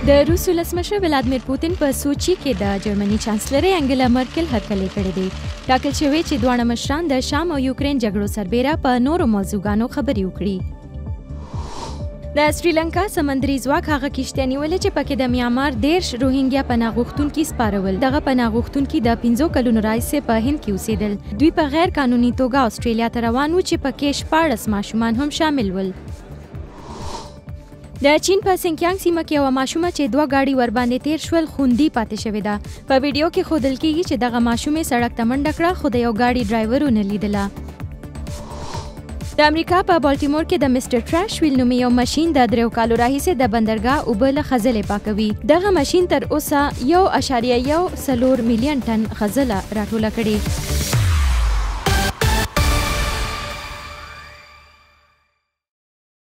د روس ولسمشر ولادیمیر پوتین په سوچي کې د جرمني چانسلر انګلا مرکل هرکلی کړی دی. ټاکل شوی چې دواړه مشران د شام او یوکرين جګړو سربېره په نورو موضوعګانو خبرې وکړي. د سریلانکا سمندري ځواک هغه کشتۍ نیولې چې پکې د میانمار 10 روهینګیا پناه غوښتونکي سپارول. دغه پناه غوښتونکي د 15 کلونو راهیسې په هند کې اوسېدل. دوی په غیر قانوني توګه استرالیا ته روان وو چې پکې 14 ماشومان هم شامل ول. د چین په سینکیانګ سیمه کې یوه ماشومه چې 2 ګاډي ورباندې تیر شول خوندي پاتې شوې ده. په ویډیو کې ښودل کېږي چې دغه ماشومې سړک ته منډه کړه خو د یو ګاډي ډرایور ونه لیدله. د امریکا په بالټیمور کې د مسټر ټراش ویل نومې یو ماشین د 3 کالو راهیسې د بندرګاه اوبه له خځلې پاکوي. دغه ماشین تر اوسه 1.14 ملیون ټن خځله راټوله کړې.